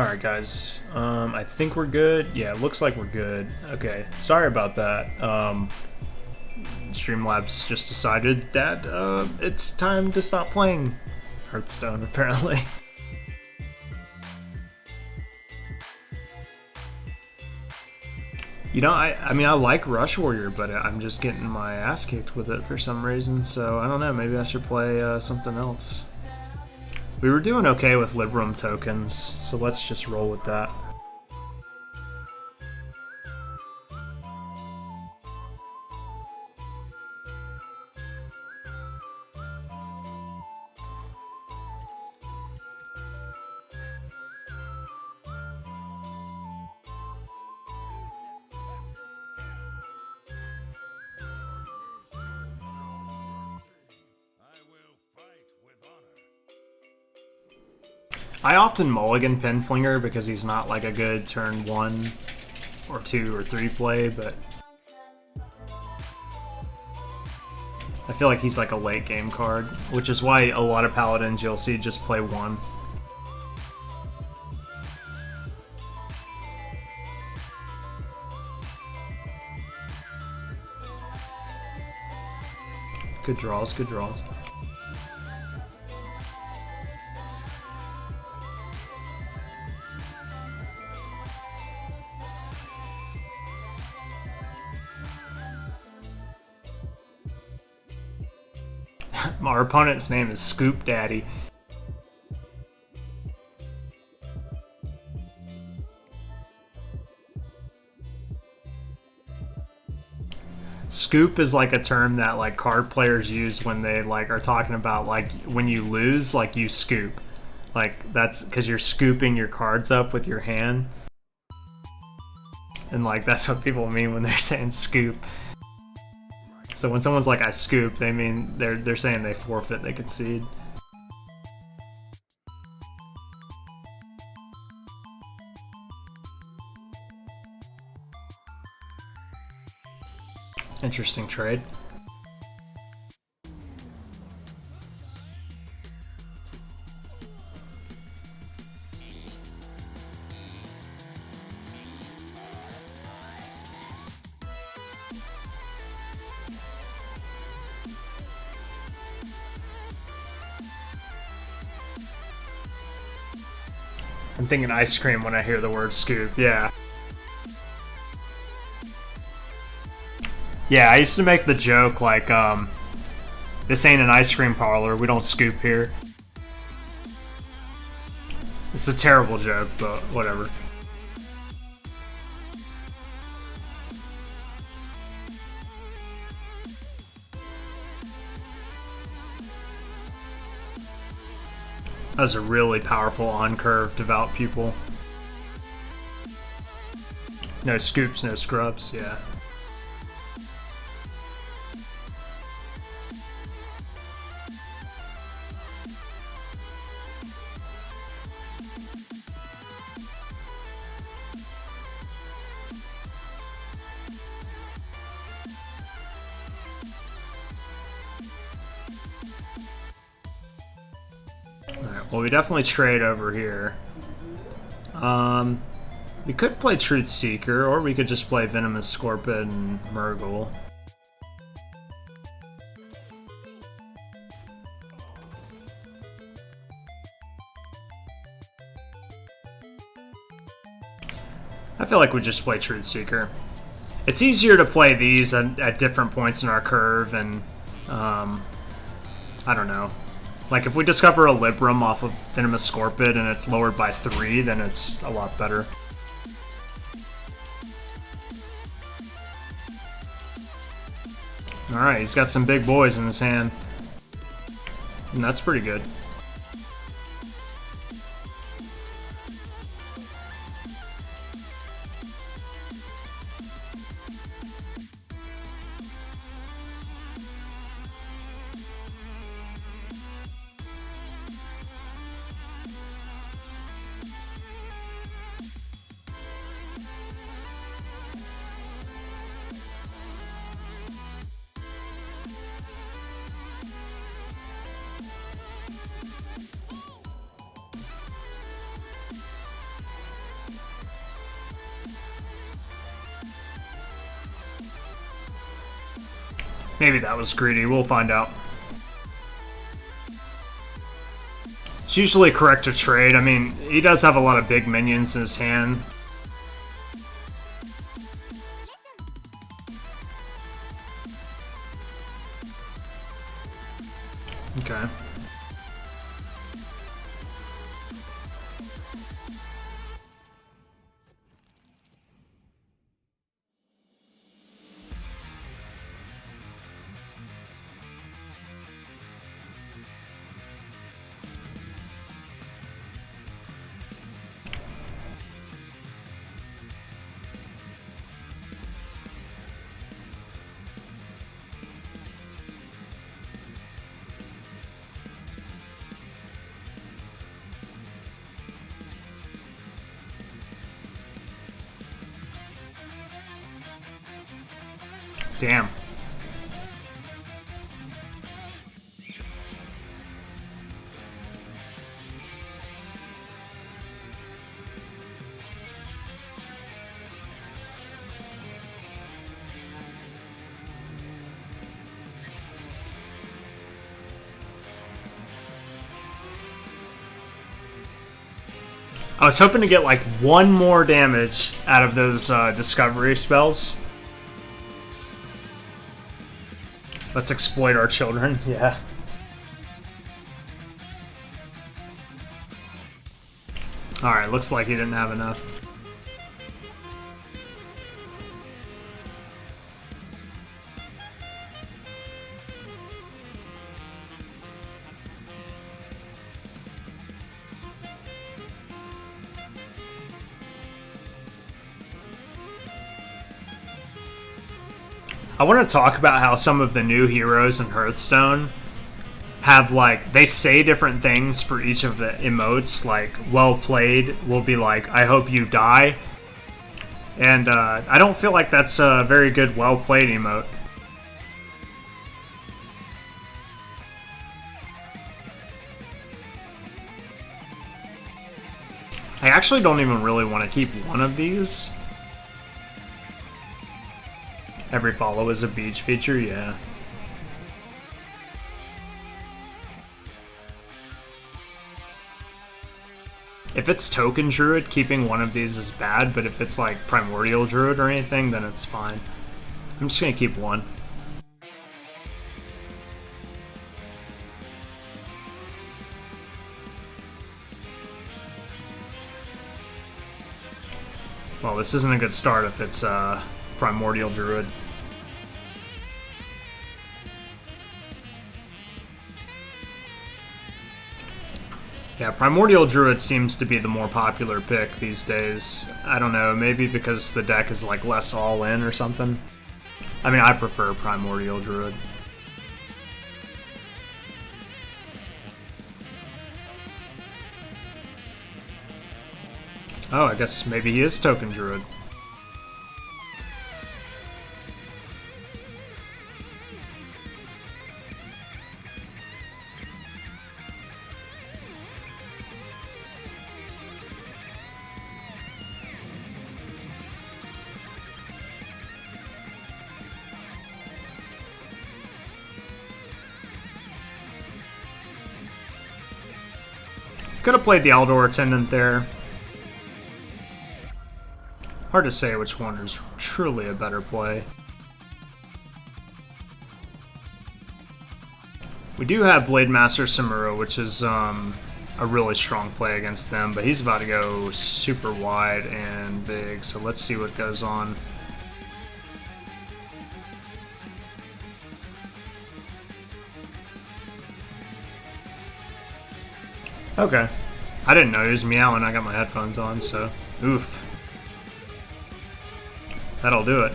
Alright guys, I think we're good. Yeah, it looks like we're good. Okay, sorry about that. Streamlabs just decided that it's time to stop playing Hearthstone, apparently. You know, I mean, I like Rush Warrior, but I'm just getting my ass kicked with it for some reason, so I don't know, maybe I should play something else. We were doing okay with Libram tokens, so let's just roll with that. I often mulligan Pinflinger because he's not like a good turn 1 or 2 or 3 play, but I feel like he's like a late game card, which is why a lot of Paladins you'll see just play 1. Good draws, good draws. Our opponent's name is Scoop Daddy. Scoop is like a term that like card players use when they like are talking about like when you lose, like you scoop. Like that's because you're scooping your cards up with your hand. And like that's what people mean when they're saying scoop. So when someone's like, I scoop, they mean they're saying they forfeit, they concede. Interesting trade. I'm thinking ice cream when I hear the word scoop, yeah. Yeah, I used to make the joke like, this ain't an ice cream parlor, we don't scoop here. It's a terrible joke, but whatever. That was a really powerful on-curve devout pupil. No scoops, no scrubs, yeah. Alright, well we definitely trade over here. We could play Truth Seeker, or we could just play Venomous Scorpion and Murgle. I feel like we just play Truth Seeker. It's easier to play these at different points in our curve, and I don't know. Like if we discover a Libram off of Venomous Scorpion and it's lowered by 3, then it's a lot better. Alright, he's got some big boys in his hand. And that's pretty good. Maybe that was greedy. We'll find out. It's usually correct to trade. I mean, he does have a lot of big minions in his hand. Okay. Damn. I was hoping to get like one more damage out of those discovery spells. Let's exploit our children. Yeah. Alright, looks like he didn't have enough. I want to talk about how some of the new heroes in Hearthstone have, like, they say different things for each of the emotes. Like, well played will be like, I hope you die. And I don't feel like that's a very good well played emote. I actually don't even really want to keep one of these. Every follow is a beach feature, yeah. If it's Token Druid, keeping one of these is bad, but if it's like Primordial Druid or anything, then it's fine. I'm just gonna keep one. Well, this isn't a good start if it's Primordial Druid. Yeah, Primordial Druid seems to be the more popular pick these days. I don't know, maybe because the deck is like less all-in or something. I mean, I prefer Primordial Druid. Oh, I guess maybe he is Token Druid. Could have played the Eldor Attendant there. Hard to say which one is truly a better play. We do have Blade Master Samuro, which is a really strong play against them, but he's about to go super wide and big, so let's see what goes on. Okay. I didn't know he was meowing. I got my headphones on, so oof. That'll do it.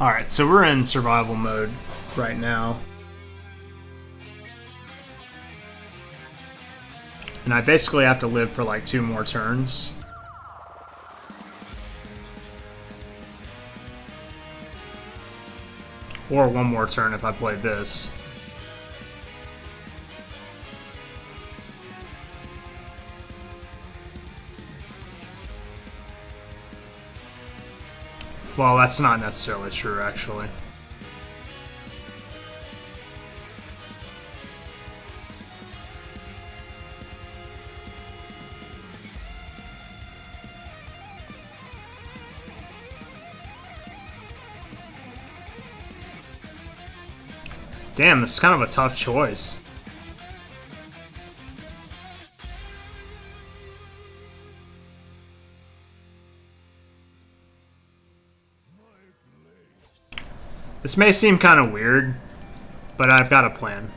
Alright, so we're in survival mode right now. And I basically have to live for like 2 more turns. Or 1 more turn if I play this. Well, that's not necessarily true, actually. Damn, this is kind of a tough choice. This may seem kind of weird, but I've got a plan.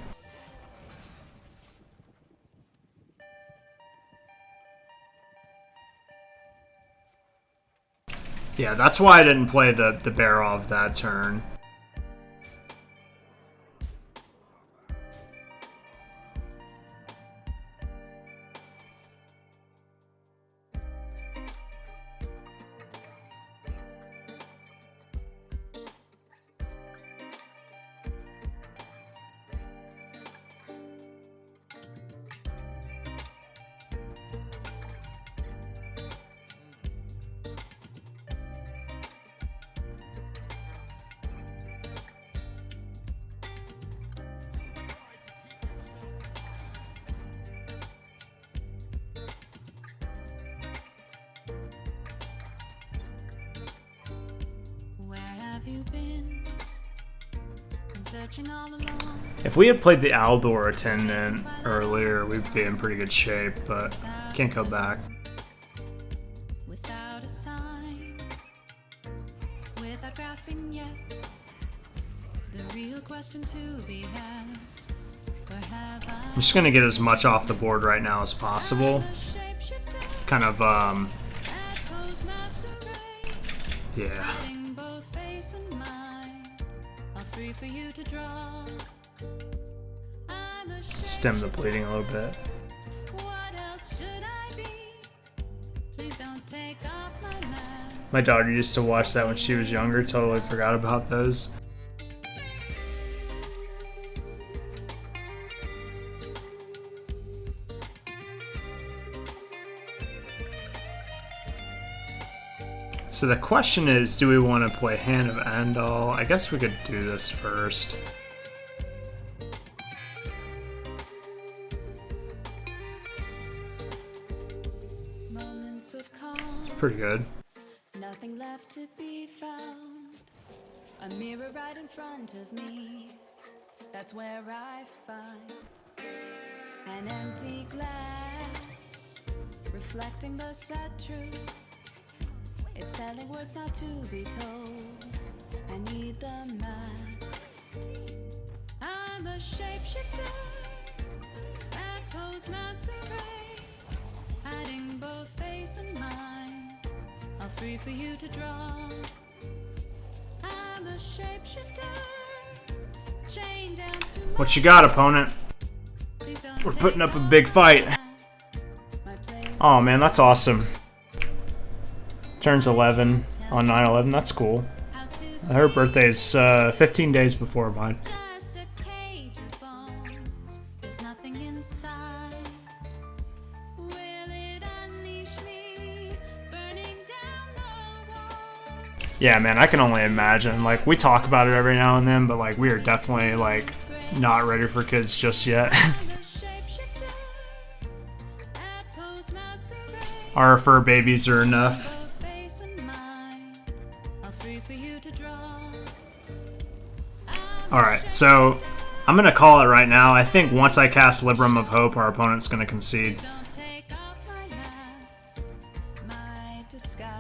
Yeah, that's why I didn't play the Barov that turn. If we had played the Aldor attendant earlier, we'd be in pretty good shape, but can't go back. Without a sign, without grasping yet, the real question to be asked, where have I? I'm just gonna get as much off the board right now as possible. Kind of, yeah. For you to draw. Stem the bleeding a little bit. What else should I be? Please don't take off my mask. My daughter used to watch that when she was younger, totally forgot about those. So the question is, do we want to play Hand of Andal? I guess we could do this first. Moments of calm, It's pretty good. nothing left to be found. A mirror right in front of me. That's where I find an empty glass, reflecting the sad truth. It's telling words not to be told. I need the mask. I'm a shapeshifter that pose masquerade, hiding both face and mind, all free for you to draw. I'm a shapeshifter, chained down to my What you got, opponent? Please don't We're take putting up a off big fight. my mask. My place Oh man, that's awesome. Turns 11 on 9/11. That's cool. out to Her sea. birthday's 15 days before mine. Just a cage of bones. There's nothing inside. Will it unleash me, burning down the wall? Yeah, man, I can only imagine. Like, we talk about it every now and then, but like, we are definitely like not ready for kids just yet. I'm a shapeshifter that pose masquerade. Our fur babies are enough. Both face and mind, all free for you to draw. Alright, so I'm gonna call it right now. I think once I cast Libram of Hope, our opponent's gonna concede. Don't take off my mask, my disguise.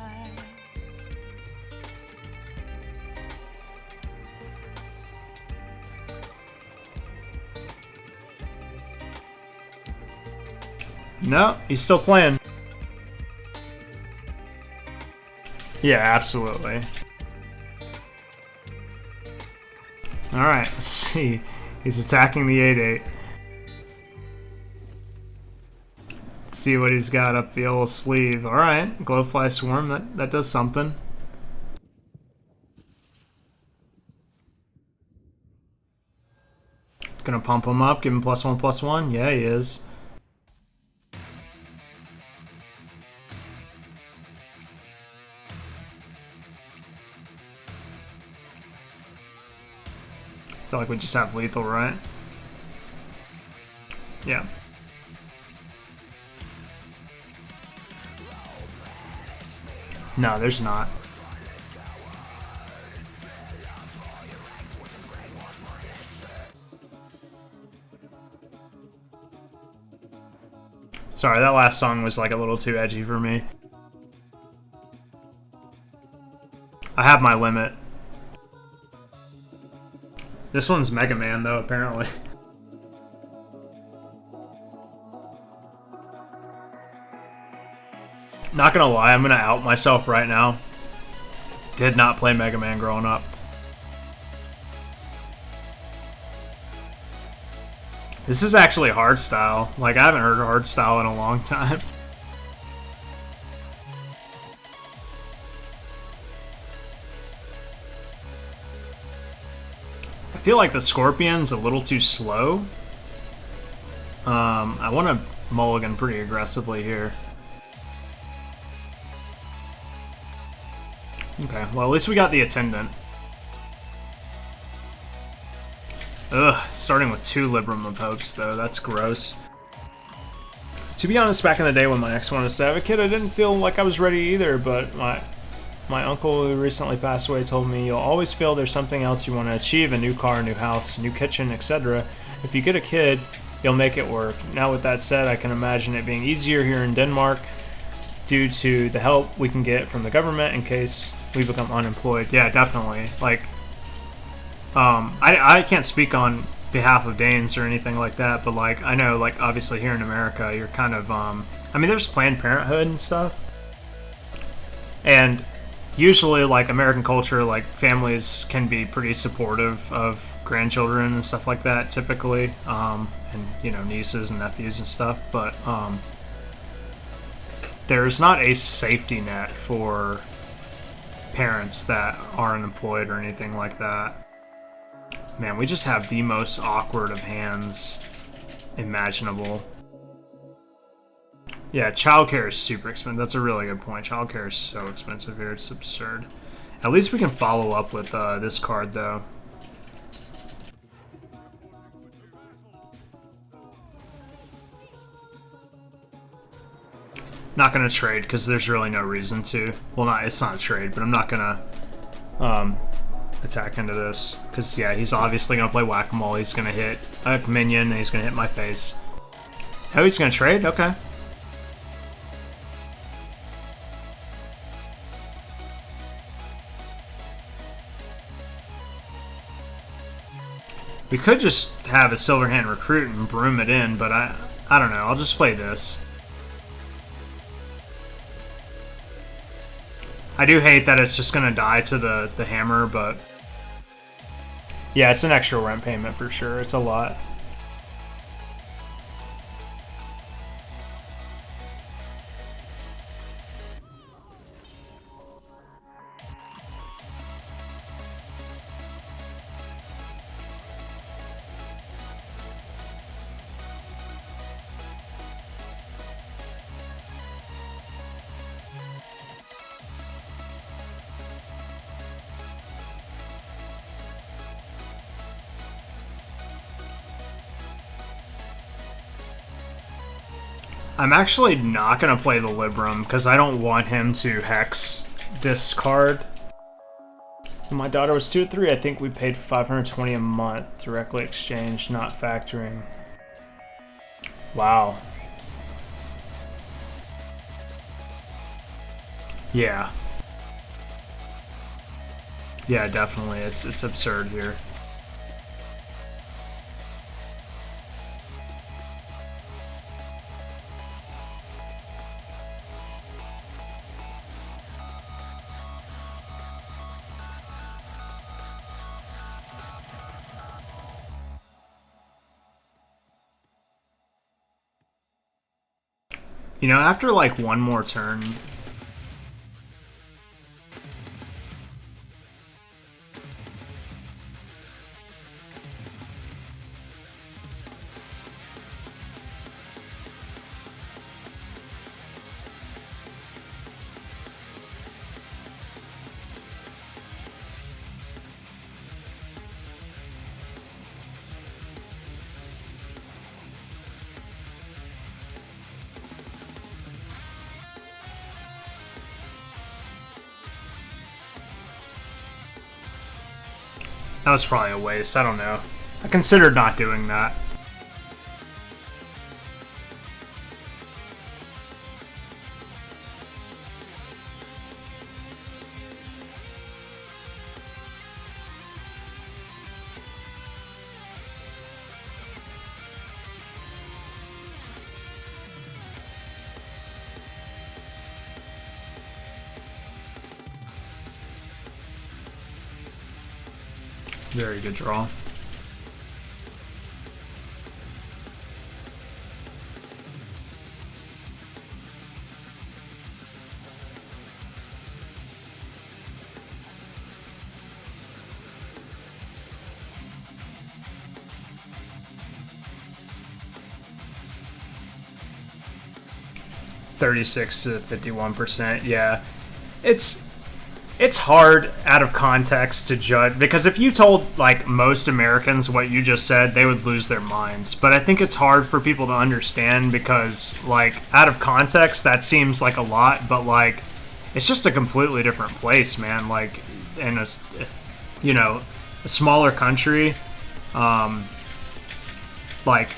No, he's still playing. Yeah, absolutely. Alright, let's see. He's attacking the 8/8. Let's see what he's got up the old sleeve. Alright, Glowfly Swarm, that does something. Gonna pump him up, give him +1/+1. Yeah, he is. feel like we just have lethal, right? Yeah. No, there's not. Sorry, that last song was like a little too edgy for me. I have my limit. This one's Mega Man, though, apparently. Not gonna lie, I'm gonna out myself right now. Did not play Mega Man growing up. This is actually hardstyle. Like, I haven't heard hardstyle in a long time. I feel like the Scorpion's a little too slow. I want to mulligan pretty aggressively here. Okay, well, at least we got the attendant. Ugh, starting with 2 Libram of Hopes, though. That's gross. To be honest, back in the day when my ex wanted us to have a kid, I didn't feel like I was ready either, but my uncle who recently passed away told me, you'll always feel there's something else you want to achieve, a new car, a new house, a new kitchen, etc. If you get a kid, you'll make it work. Now with that said, I can imagine it being easier here in Denmark due to the help we can get from the government in case we become unemployed. Yeah, definitely. Like, I can't speak on behalf of Danes or anything like that, but like, I know, like, obviously here in America, you're kind of, I mean, there's Planned Parenthood and stuff. And usually, like, American culture, like, families can be pretty supportive of grandchildren and stuff like that, typically. And, you know, nieces and nephews and stuff. But there's not a safety net for parents that aren't employed or anything like that. Man, we just have the most awkward of hands imaginable. Yeah, childcare is super expensive. That's a really good point. Childcare is so expensive here. It's absurd. At least we can follow up with this card, though. Not going to trade, because there's really no reason to. Well, it's not a trade, but I'm not going to attack into this. Because, yeah, he's obviously going to play Whack-A-Mole. He's going to hit a minion, and he's going to hit my face. Oh, he's going to trade? Okay. We could just have a Silverhand Recruit and broom it in, but I don't know. I'll just play this. I do hate that it's just going to die to the hammer, but yeah, it's an extra rent payment for sure. It's a lot. I'm actually not going to play the Libram because I don't want him to hex this card. When my daughter was 2 or 3, I think we paid $520 a month, directly exchanged, not factoring. Wow. Yeah. Yeah, definitely. It's absurd here. You know, after like one more turn, That was probably a waste. I don't know. I considered not doing that. Very good draw. $36 to 51%. Yeah, it's hard out of context to judge, because if you told like most Americans what you just said, they would lose their minds. But I think it's hard for people to understand because like out of context that seems like a lot, but like it's just a completely different place, man. Like in a smaller country, like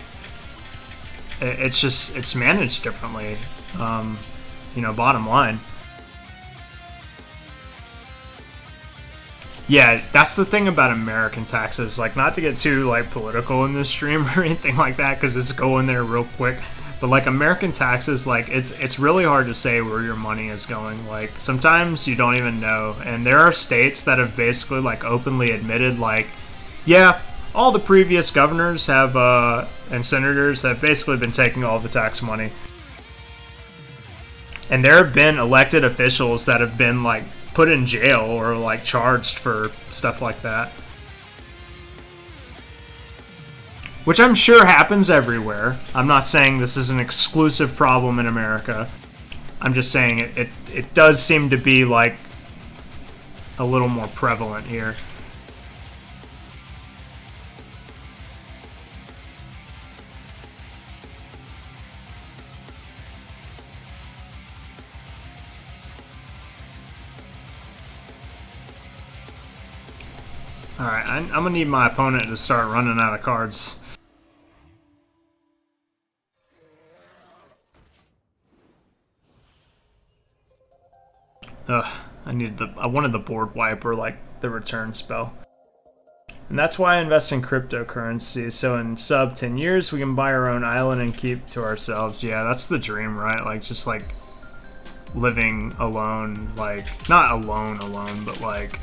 it's managed differently. Bottom line. Yeah, that's the thing about American taxes. Like, not to get too like political in this stream or anything like that, because it's going there real quick. But like American taxes, like it's really hard to say where your money is going. Like sometimes you don't even know. And there are states that have basically like openly admitted, like, yeah, all the previous governors have and senators have basically been taking all the tax money. And there have been elected officials that have been like put in jail or like charged for stuff like that, which I'm sure happens everywhere. I'm not saying this is an exclusive problem in America. I'm just saying it does seem to be like a little more prevalent here. Alright, I'm gonna need my opponent to start running out of cards. Ugh, I wanted the board wiper, like the return spell. And that's why I invest in cryptocurrency, so in sub 10 years we can buy our own island and keep to ourselves. Yeah, that's the dream, right? Like, just like living alone, like, not alone, but like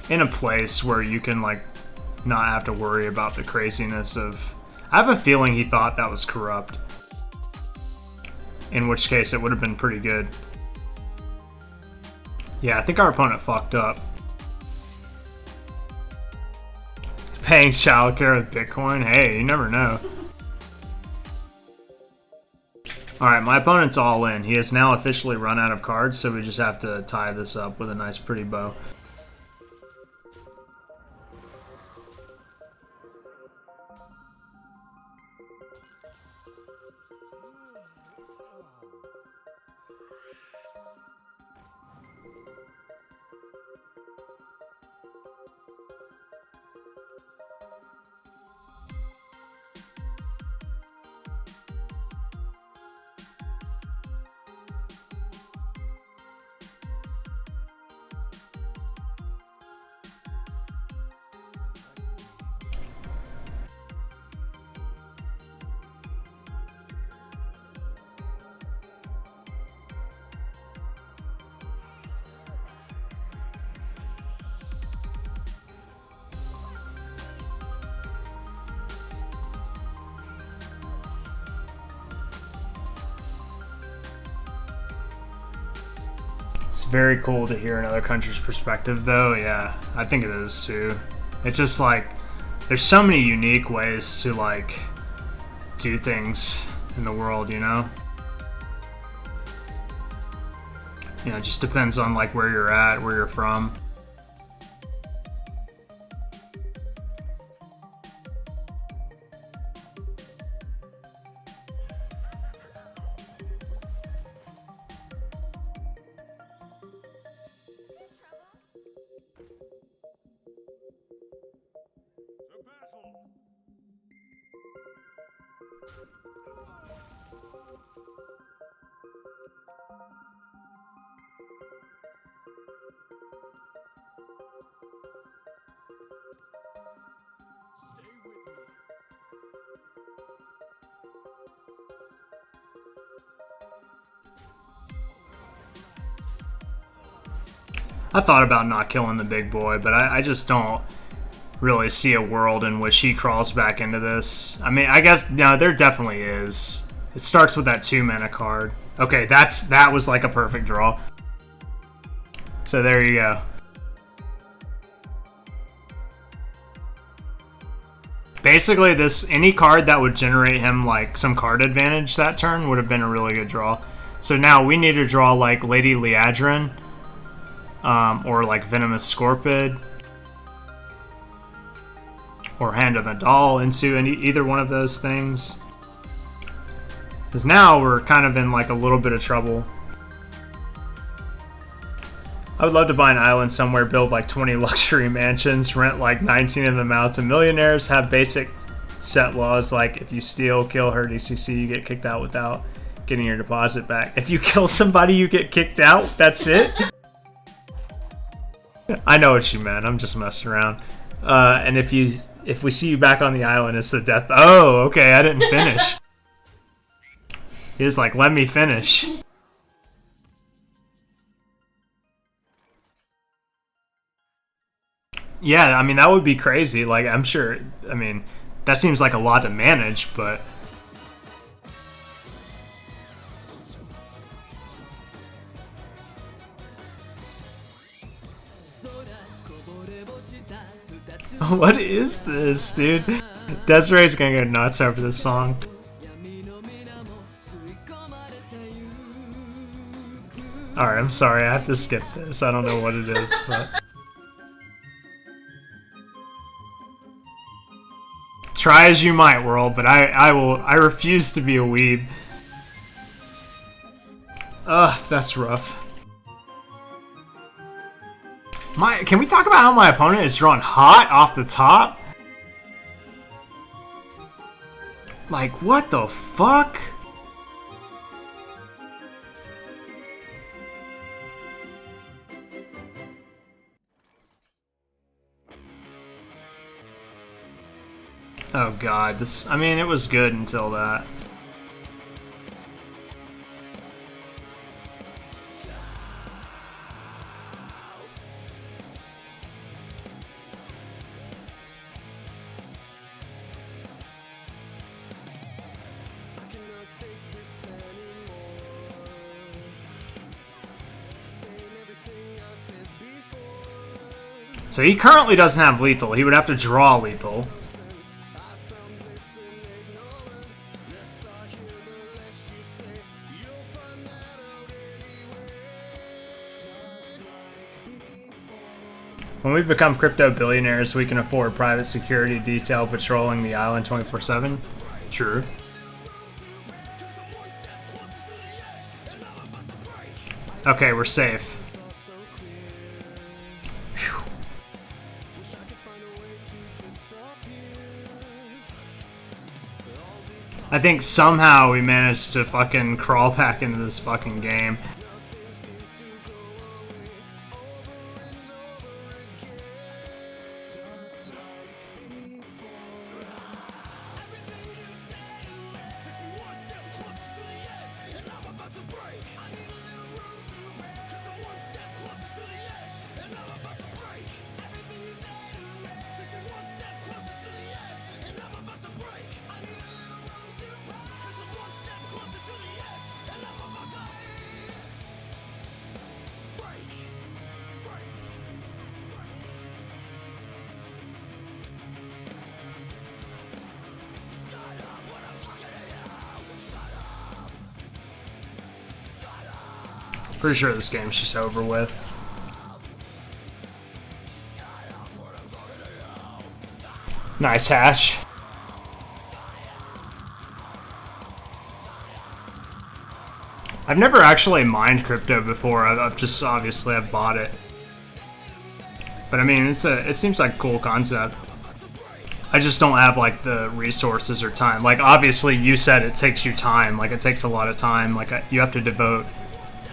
in a place where you can like not have to worry about the craziness of... I have a feeling he thought that was corrupt, in which case it would have been pretty good. Yeah, I think our opponent fucked up. Paying childcare with Bitcoin? Hey, you never know. Alright, my opponent's all in. He has now officially run out of cards, so we just have to tie this up with a nice pretty bow. It's very cool to hear another country's perspective, though. Yeah, I think it is, too. It's just, like, there's so many unique ways to, like, do things in the world, you know? You know, it just depends on, like, where you're at, where you're from. I thought about not killing the big boy, but I just don't really see a world in which he crawls back into this. I mean, I guess, no, there definitely is. It starts with that 2-mana card. Okay, that was like a perfect draw. So there you go. Basically, any card that would generate him like some card advantage that turn would have been a really good draw. So now we need to draw like Lady Liadrin, or like Venomous Scorpid, or Hand of Adal into either one of those things. Because now we're kind of in like a little bit of trouble. I would love to buy an island somewhere, build like 20 luxury mansions, rent like 19 of them out to millionaires, have basic set laws like if you steal, kill, hurt ECC, you get kicked out without getting your deposit back. If you kill somebody, you get kicked out. That's it? I know what you meant. I'm just messing around. And if we see you back on the island, it's the death. Oh, okay. I didn't finish. He's like, let me finish. Yeah, I mean, that would be crazy. Like, I'm sure, I mean, that seems like a lot to manage, but... What is this, dude? Desiree's gonna go nuts over this song. Alright, I'm sorry, I have to skip this. I don't know what it is, but... Try as you might, world, but I refuse to be a weeb. Ugh, that's rough. Can we talk about how my opponent is drawn hot off the top? Like, what the fuck? Oh god, this, I mean, it was good until that. So he currently doesn't have lethal. He would have to draw lethal. When we become crypto billionaires, we can afford private security detail patrolling the island 24/7. True. Okay, we're safe. Whew. I think somehow we managed to fucking crawl back into this fucking game. Pretty sure this game's just over with. Nice hash. I've never actually mined crypto before. I've just obviously I've bought it. But I mean, it seems like a cool concept. I just don't have like the resources or time. Like obviously you said it takes you time. Like it takes a lot of time. Like you have to devote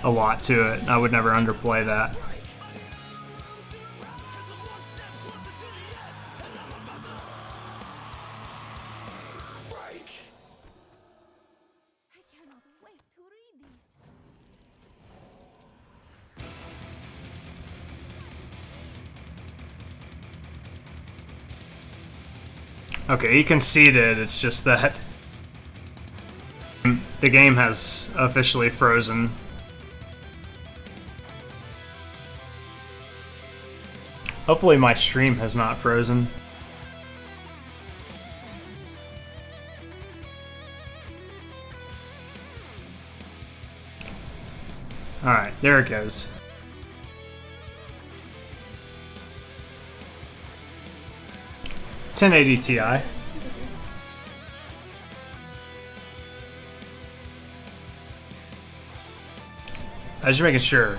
a lot to it. I would never underplay that. I cannot wait to read these. Okay, he conceded. It's just that the game has officially frozen. Hopefully my stream has not frozen. Alright, there it goes. $1080 Ti. I was just making sure.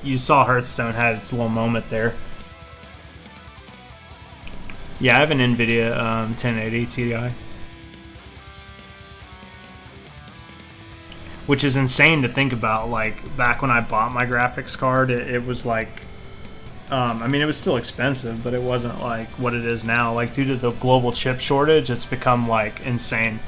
You saw Hearthstone had its little moment there. Yeah, I have an NVIDIA 1080 Ti. Which is insane to think about. Like, back when I bought my graphics card, it was like... I mean, it was still expensive, but it wasn't like what it is now. Like, due to the global chip shortage, it's become, like, insane.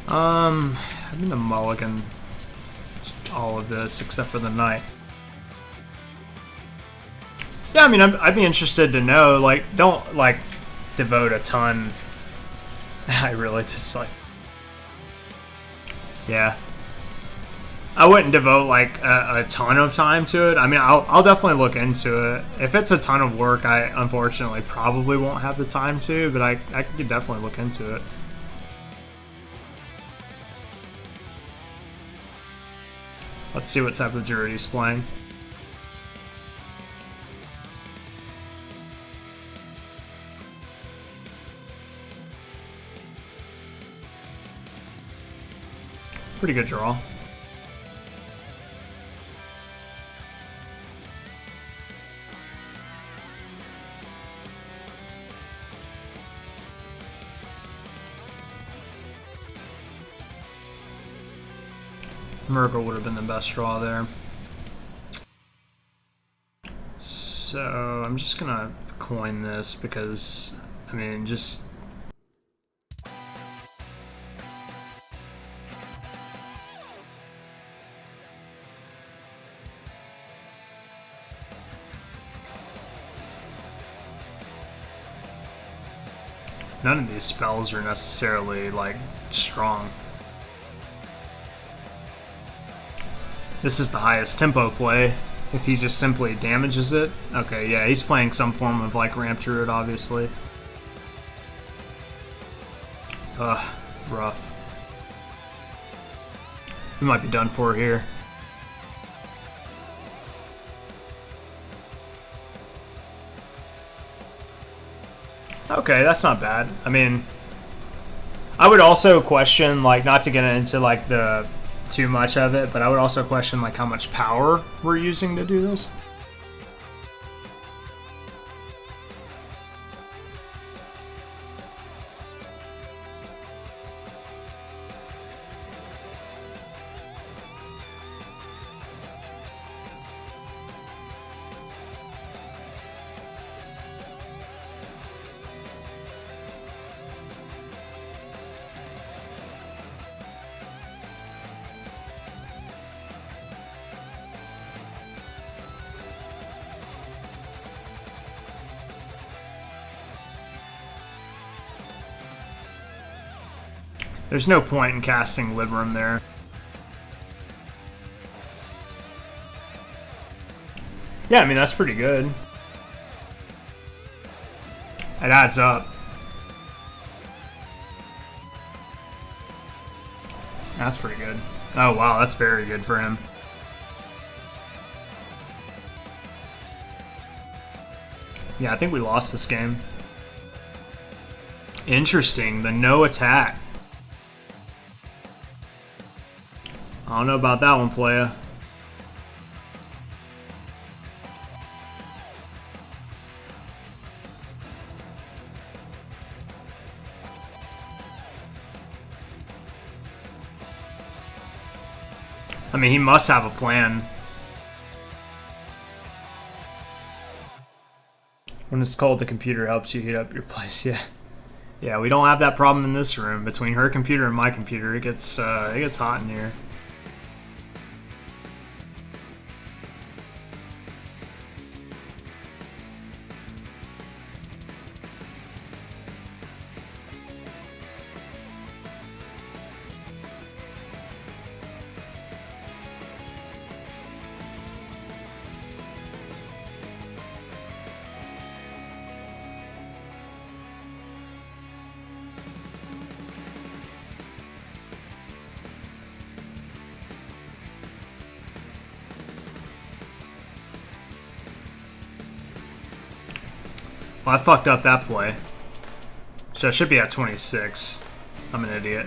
I'm gonna mulligan all of this except for the knight. Yeah, I mean, I'd be interested to know. Like, don't like devote a ton. I really just like. Yeah. I wouldn't devote like a ton of time to it. I mean, I'll definitely look into it. If it's a ton of work, I unfortunately probably won't have the time to, but I could definitely look into it. Let's see what type of druid he's playing. Pretty good draw. Murgle would have been the best draw there. So I'm just gonna coin this because, I mean, just... None of these spells are necessarily, like, strong. This is the highest tempo play. If he just simply damages it. Okay, yeah, he's playing some form of, like, Ramp Druid, obviously. Ugh, rough. We might be done for here. Okay, that's not bad. I mean, I would also question, like, not to get into, like, the too much of it, but I would also question, like, how much power we're using to do this. There's no point in casting Libram there. Yeah, I mean, that's pretty good. It adds up. That's pretty good. Oh, wow, that's very good for him. Yeah, I think we lost this game. Interesting, the no attack. I don't know about that one, playa. I mean, he must have a plan. When it's cold, the computer helps you heat up your place. Yeah, yeah. We don't have that problem in this room. Between her computer and my computer, it gets hot in here. Well, I fucked up that play. So I should be at 26. I'm an idiot.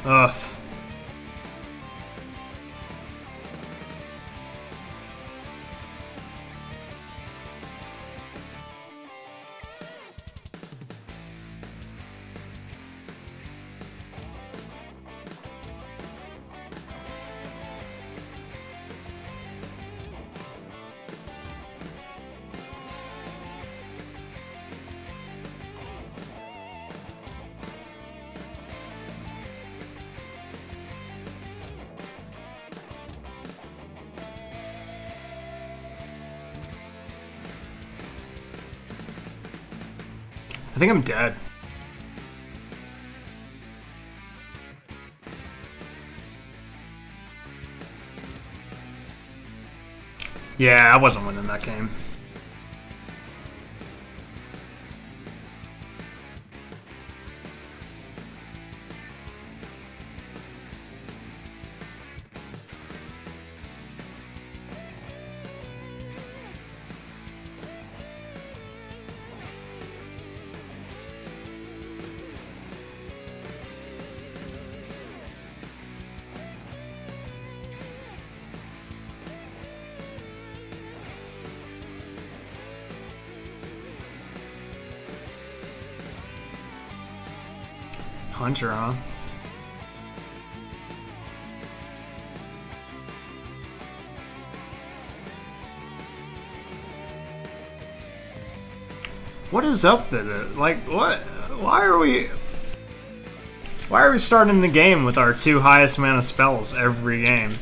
Ugh. I think I'm dead. Yeah, I wasn't winning that game. Hunter, huh? What is up with it? Like, what? Why are we starting the game with our 2 highest mana spells every game?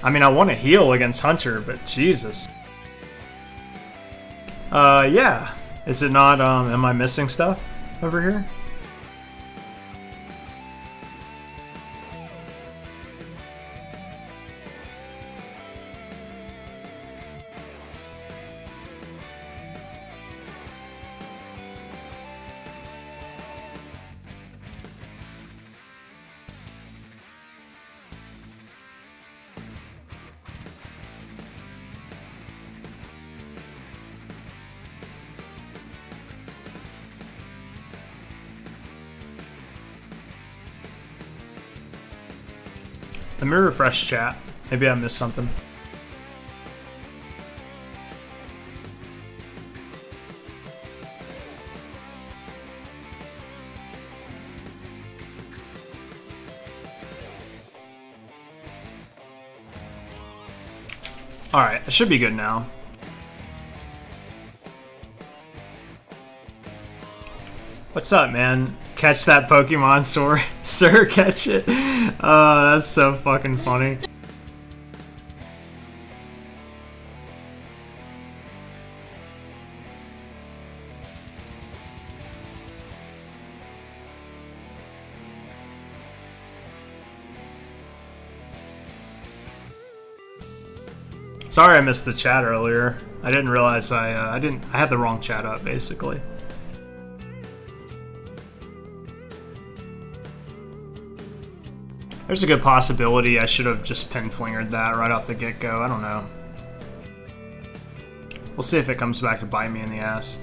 I mean, I want to heal against Hunter, but Jesus. Yeah. Is it not, am I missing stuff over here? Let me refresh chat. Maybe I missed something. Alright, I should be good now. What's up, man? Catch that Pokemon, sir, catch it. That's so fucking funny. Sorry I missed the chat earlier. I didn't realize I had the wrong chat up, basically. There's a good possibility I should have just pin flingered that right off the get-go. I don't know. We'll see if it comes back to bite me in the ass.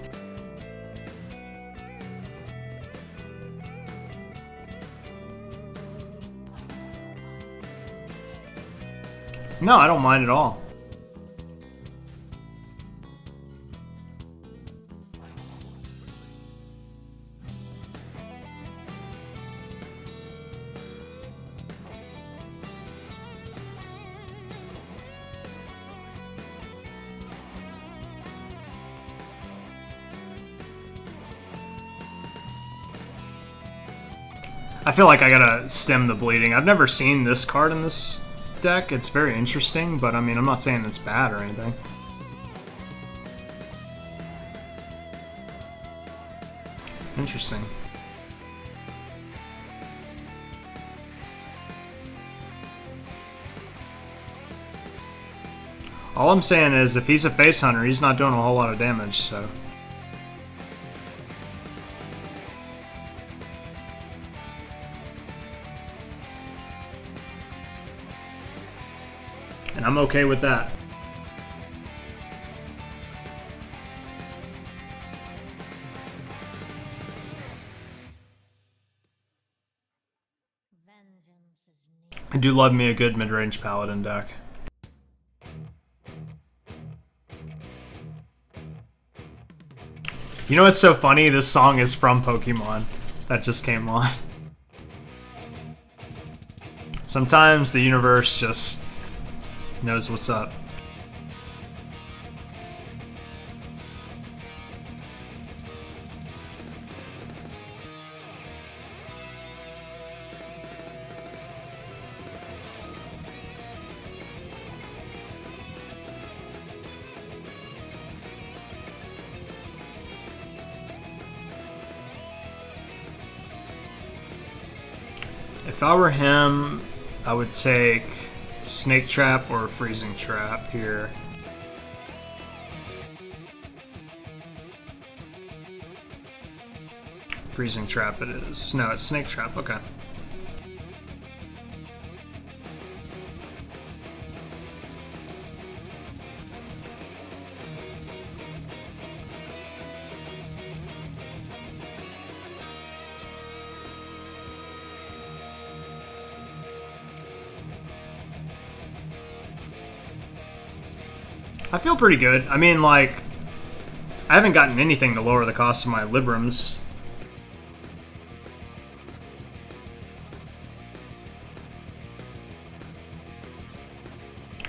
No, I don't mind at all. I feel like I gotta stem the bleeding. I've never seen this card in this deck. It's very interesting, but I mean, I'm not saying it's bad or anything. Interesting. All I'm saying is, if he's a face hunter, he's not doing a whole lot of damage, so... And I'm okay with that. I do love me a good mid-range paladin deck. You know what's so funny? This song is from Pokemon that just came on. Sometimes the universe just knows what's up. If I were him, I would take Snake Trap or Freezing Trap here. Freezing Trap it is. No, it's Snake Trap, okay. I feel pretty good. I mean, like, I haven't gotten anything to lower the cost of my Librams.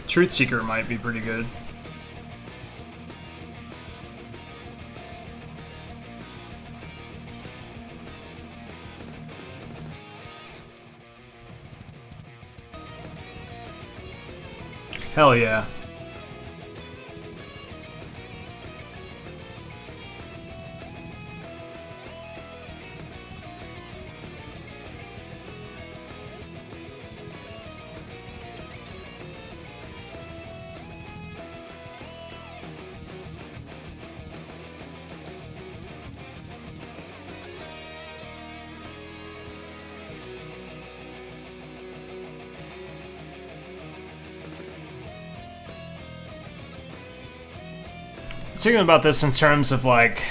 Truthseeker might be pretty good. Hell yeah. Thinking about this in terms of like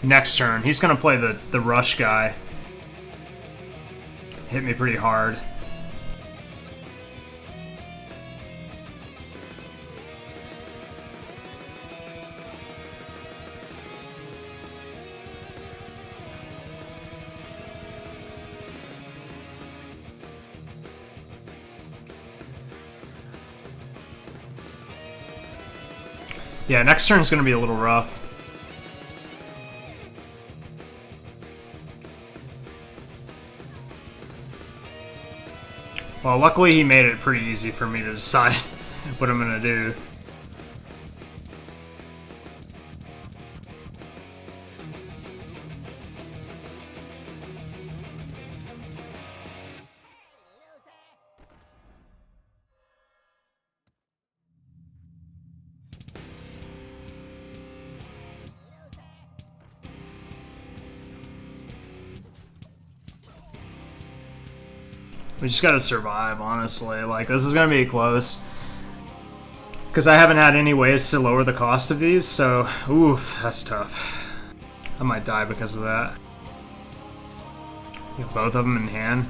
next turn, he's gonna play the rush guy. Hit me pretty hard. Yeah, next turn is going to be a little rough. Well, luckily he made it pretty easy for me to decide what I'm going to do. We just gotta survive, honestly. Like, this is gonna be close. Because I haven't had any ways to lower the cost of these, so... Oof, that's tough. I might die because of that. Get both of them in hand.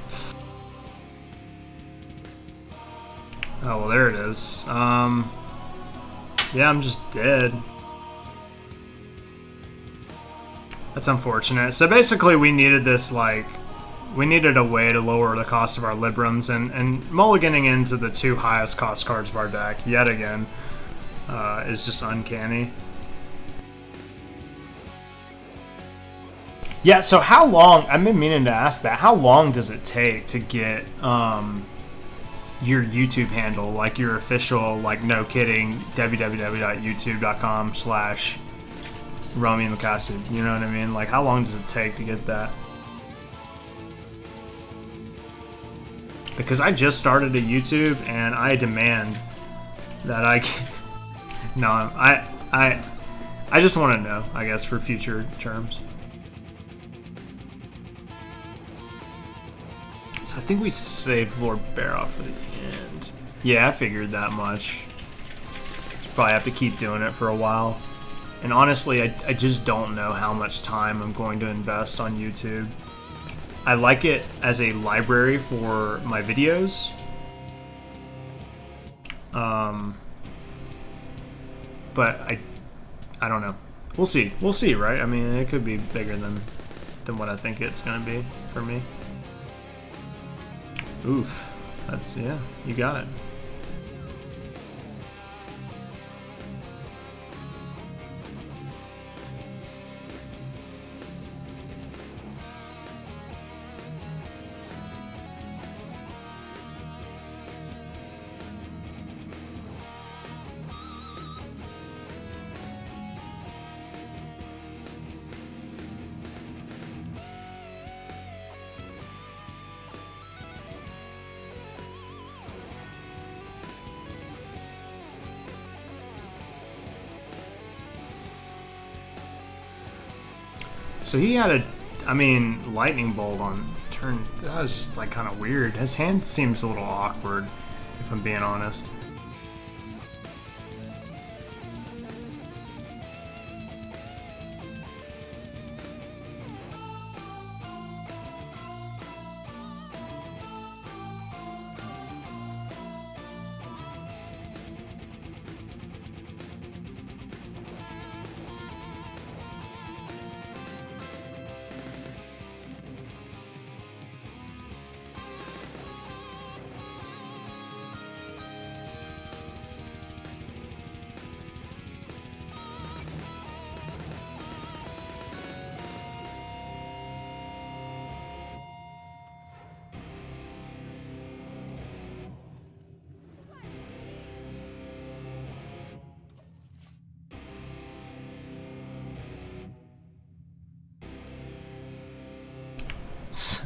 Oh, well, there it is. Yeah, I'm just dead. That's unfortunate. So basically, we needed this, like... We needed a way to lower the cost of our Librams, and mulliganing into the 2 highest cost cards of our deck, yet again, is just uncanny. Yeah, so how long... I've been meaning to ask that. How long does it take to get your YouTube handle, like your official, like, no kidding, www.youtube.com/RomeoMcCassidy, you know what I mean? Like, how long does it take to get that? Because I just started a YouTube, and I demand that I can... No, I just want to know, I guess, for future terms. So I think we saved Lord Baroff for the end. Yeah, I figured that much. Probably have to keep doing it for a while. And honestly, I just don't know how much time I'm going to invest on YouTube. I like it as a library for my videos. But I don't know. We'll see. We'll see, right? I mean, it could be bigger than what I think it's gonna be for me. Oof. That's, yeah, you got it. So he had lightning bolt on turn. That was just like kind of weird. His hand seems a little awkward, if I'm being honest.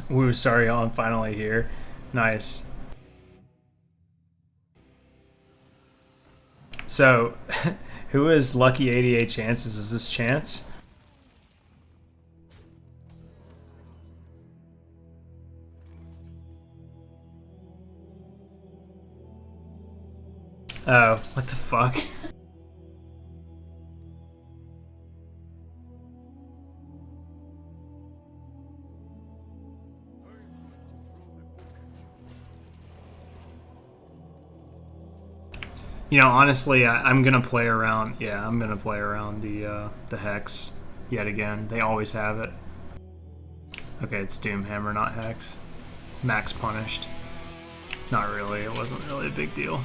Woo, sorry, y'all, I'm finally here. Nice. So, who is Lucky 88 Chances? Is this Chance? Oh, what the fuck? You know, honestly, I'm gonna play around. Yeah, I'm gonna play around the Hex yet again. They always have it. Okay, it's Doomhammer, not Hex. Max punished. Not really. It wasn't really a big deal.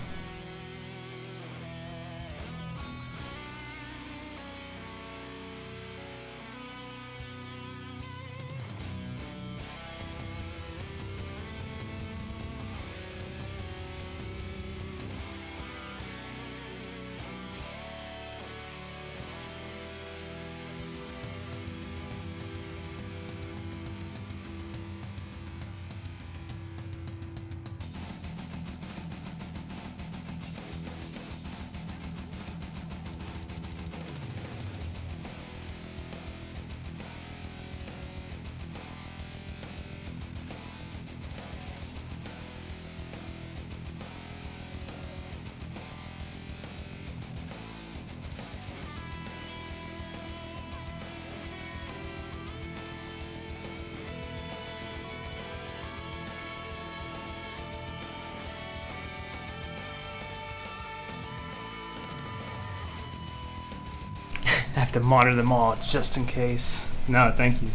I have to monitor them all just in case. No, thank you.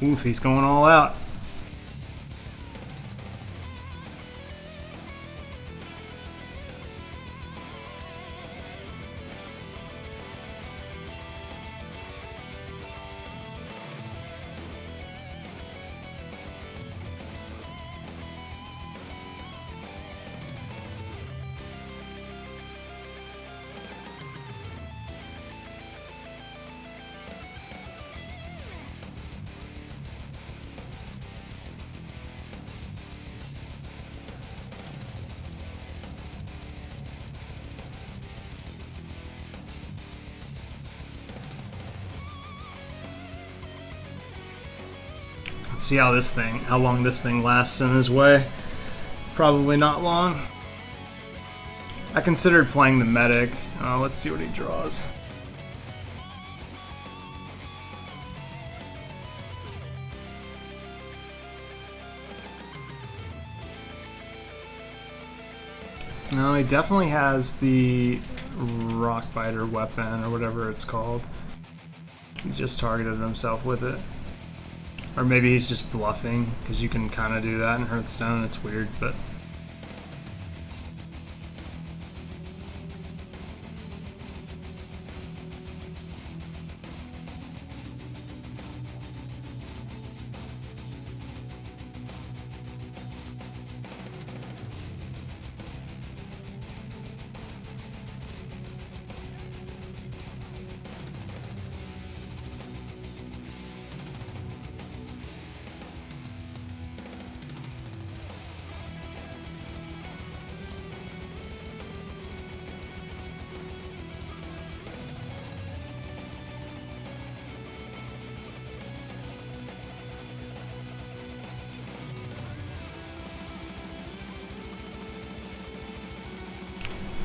Oof, he's going all out. Let's see how long this thing lasts in his way. Probably not long. I considered playing the medic. Let's see what he draws. No, he definitely has the rock biter weapon or whatever it's called. He just targeted himself with it. Or maybe he's just bluffing, because you can kind of do that in Hearthstone. It's weird, but...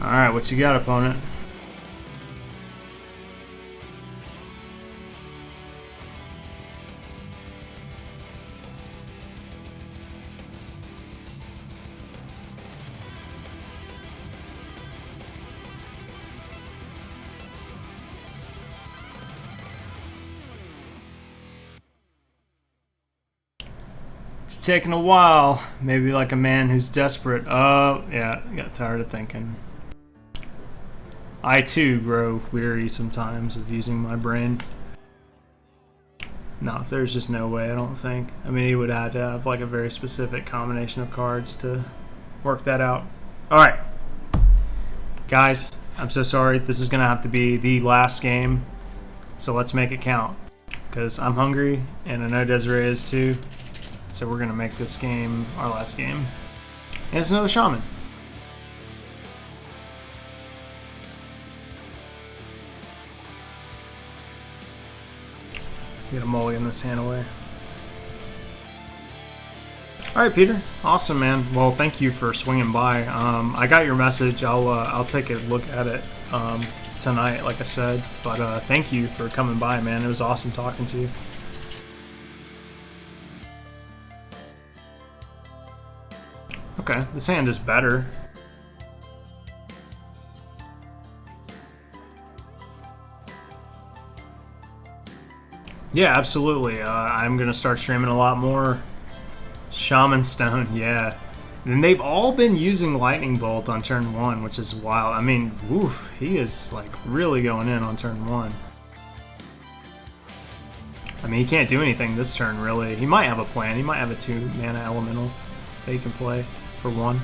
Alright, what you got, opponent? It's taking a while. Maybe like a man who's desperate. Oh, yeah, got tired of thinking. I too grow weary sometimes of using my brain. No, there's just no way, I don't think. I mean, he would have to have like a very specific combination of cards to work that out. Alright. Guys, I'm so sorry. This is going to have to be the last game. So let's make it count. Because I'm hungry, and I know Desiree is too. So we're going to make this game our last game. And it's another shaman. Get a mulligan this hand away. Alright, Peter. Awesome, man. Well, thank you for swinging by. I got your message. I'll take a look at it tonight, like I said. But thank you for coming by, man. It was awesome talking to you. Okay, this hand is better. Yeah, absolutely. I'm going to start streaming a lot more Shaman Stone, yeah. And they've all been using Lightning Bolt on turn 1, which is wild. I mean, oof, he is like really going in on turn 1. I mean, he can't do anything this turn, really. He might have a plan. He might have a 2-mana elemental that he can play for 1.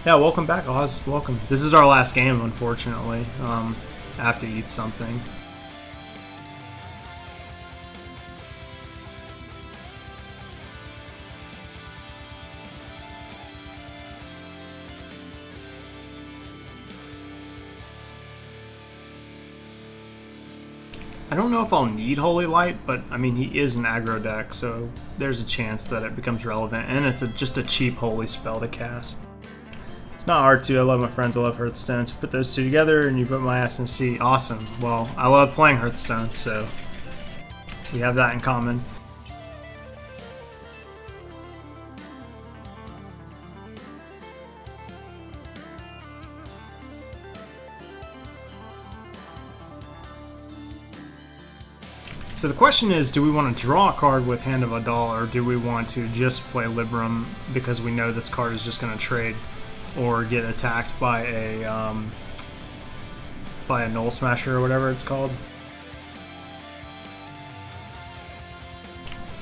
Yeah, welcome back, Oz. Welcome. This is our last game, unfortunately. I have to eat something. I don't know if I'll need Holy Light, but I mean, he is an aggro deck, so there's a chance that it becomes relevant, and it's just a cheap Holy spell to cast. It's not hard to. I love my friends. I love Hearthstone. So put those two together, and you put my ass in a seat. Awesome. Well, I love playing Hearthstone, so we have that in common. So the question is, do we want to draw a card with Hand of Adal, or do we want to just play Libram because we know this card is just going to trade or get attacked by a Null Smasher or whatever it's called?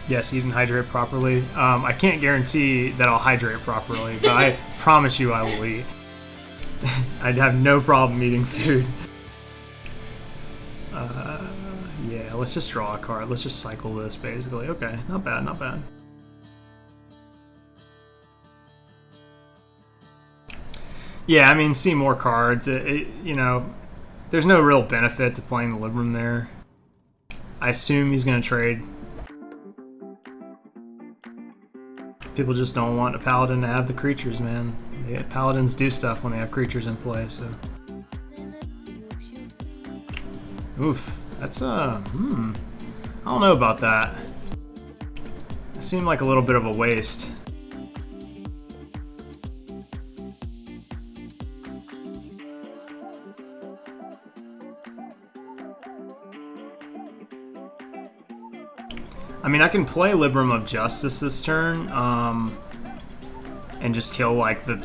Yes, you didn't hydrate properly. I can't guarantee that I'll hydrate properly, but I promise you I will eat. I'd have no problem eating food. Yeah, let's just draw a card. Let's just cycle this, basically. Okay, not bad, not bad. Yeah, I mean, see more cards. You know, there's no real benefit to playing the Libram there. I assume he's going to trade. People just don't want a Paladin to have the creatures, man. Paladins do stuff when they have creatures in play, so... Oof. That's, I don't know about that. It seemed like a little bit of a waste. I mean, I can play Libram of Justice this turn, and just kill, like, the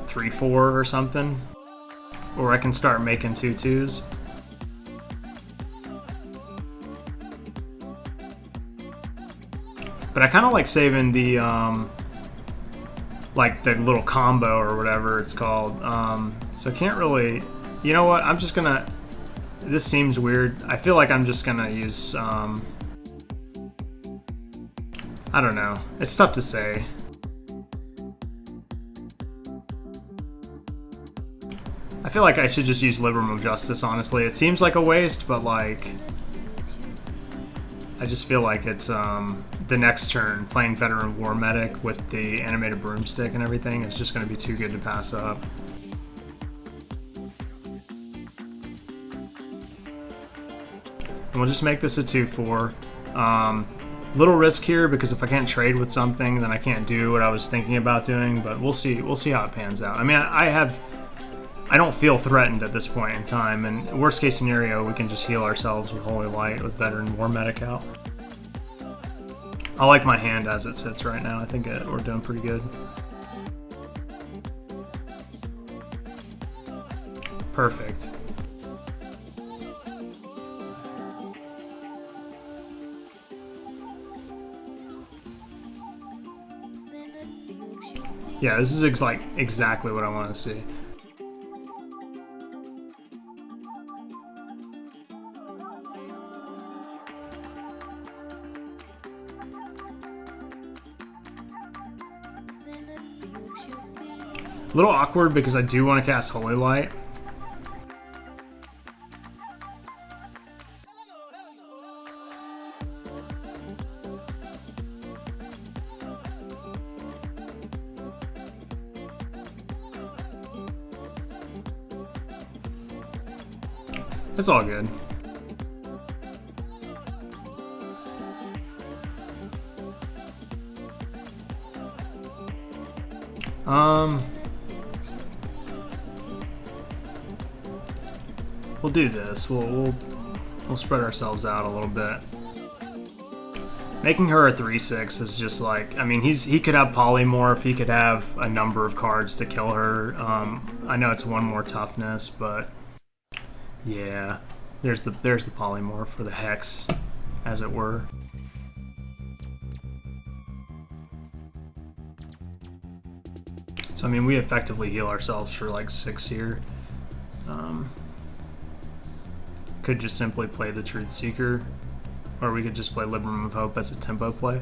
3/4 or something. Or I can start making 2/2s. But I kind of like saving the, like, the little combo or whatever it's called. So I can't really... You know what? I'm just gonna... This seems weird. I feel like I'm just gonna use, I don't know. It's tough to say. I feel like I should just use Libram of Justice, honestly. It seems like a waste, but, like... I just feel like it's, the next turn, playing Veteran War Medic with the animated broomstick and everything is just going to be too good to pass up. And we'll just make this a 2/4. Little risk here because if I can't trade with something, then I can't do what I was thinking about doing. But we'll see. We'll see how it pans out. I mean, I don't feel threatened at this point in time. And worst case scenario, we can just heal ourselves with Holy Light with Veteran War Medic out. I like my hand as it sits right now. I think we're doing pretty good. Perfect. Yeah, this is exactly what I want to see. A little awkward because I do want to cast Holy Light. It's all good. We'll do this. We'll spread ourselves out a little bit. Making her a 3/6 is just like, I mean, he could have polymorph. He could have a number of cards to kill her. I know it's one more toughness, but yeah, there's the polymorph for the hex, as it were. So I mean, we effectively heal ourselves for like 6 here. Could just simply play the Truth Seeker, or we could just play Libram of Hope as a tempo play.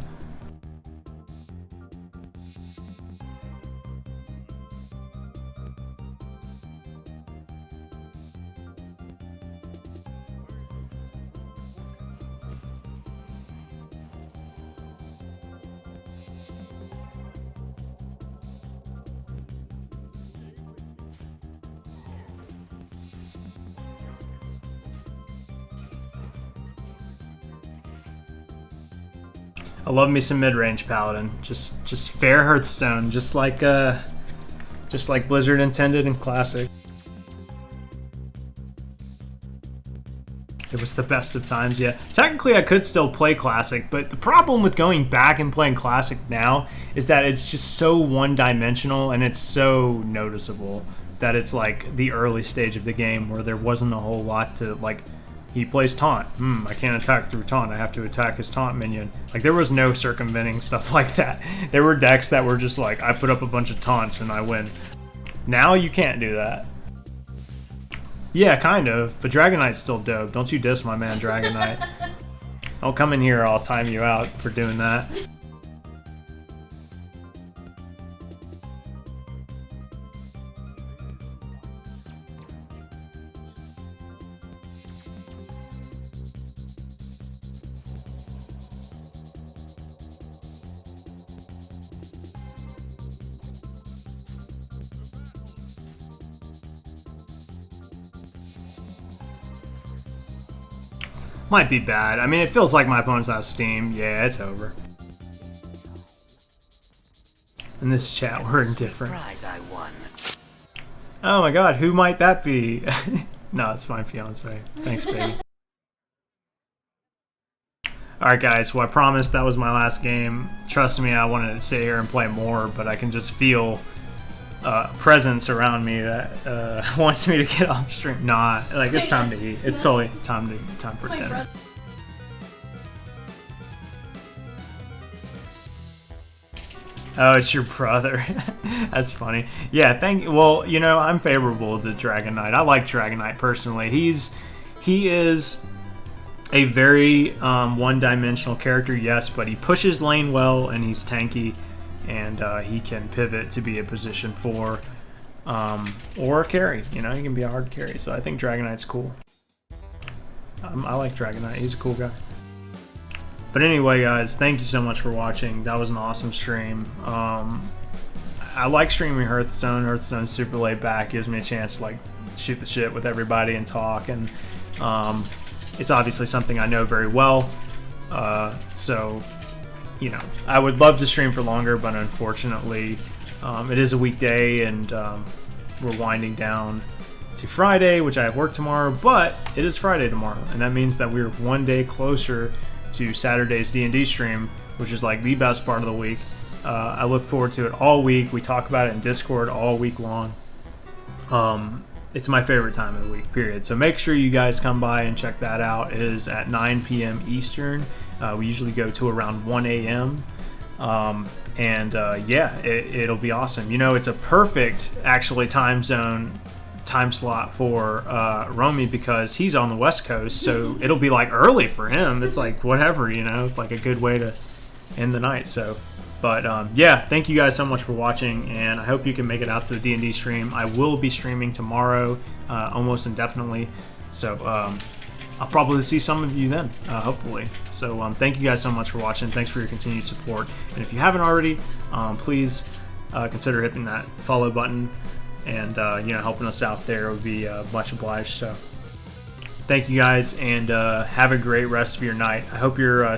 I love me some mid-range Paladin. Just fair Hearthstone, just like Blizzard intended in Classic. it was the best of times. Yeah, technically I could still play Classic, but the problem with going back and playing Classic now is that it's just so one-dimensional and it's so noticeable that it's like the early stage of the game where there wasn't a whole lot to, like, he plays taunt. I can't attack through taunt. I have to attack his taunt minion. Like, there was no circumventing stuff like that. There were decks that were just like, I put up a bunch of taunts and I win. Now you can't do that. Yeah, kind of. But Dragon Knight's still dope. Don't you diss my man Dragon Knight. Don't come in here, I'll time you out for doing that. Might be bad. I mean, it feels like my opponent's out of steam. Yeah, it's over. In this chat, we're indifferent. Prize I won. Oh my god, who might that be? No, it's my fiance. Thanks, baby. Alright guys, well I promised that was my last game. Trust me, I wanted to sit here and play more, but I can just feel presence around me that wants me to get off stream. Nah, like it's time to eat. It's totally time for dinner. Oh, it's your brother. That's funny. Yeah, well, you know, I'm favorable to Dragon Knight. I like Dragon Knight personally. He is a very one-dimensional character, yes, but he pushes lane well and he's tanky. And he can pivot to be a position 4 or a carry. You know, he can be a hard carry. So I think Dragon Knight's cool. I like Dragon Knight. He's a cool guy. But anyway, guys, thank you so much for watching. That was an awesome stream. I like streaming Hearthstone. Hearthstone's super laid back. Gives me a chance to like shoot the shit with everybody and talk. And it's obviously something I know very well. So, you know, I would love to stream for longer, but unfortunately, it is a weekday and we're winding down to Friday, which I have work tomorrow, but it is Friday tomorrow, and that means that we're one day closer to Saturday's D&D stream, which is like the best part of the week. I look forward to it all week. We talk about it in Discord all week long. It's my favorite time of the week, period. So make sure you guys come by and check that out. It is at 9 p.m. Eastern. We usually go to around 1 a.m. Yeah, it'll be awesome. You know, it's a perfect, actually, time slot for Romy because he's on the West Coast, so it'll be like early for him. It's like whatever, you know, like a good way to end the night. So, but yeah, thank you guys so much for watching, and I hope you can make it out to the D&D stream. I will be streaming tomorrow, almost indefinitely. So, I'll probably see some of you then, hopefully. So thank you guys so much for watching. Thanks for your continued support. And if you haven't already, please consider hitting that follow button and you know, helping us out there would be much obliged. So thank you guys, and have a great rest of your night. I hope your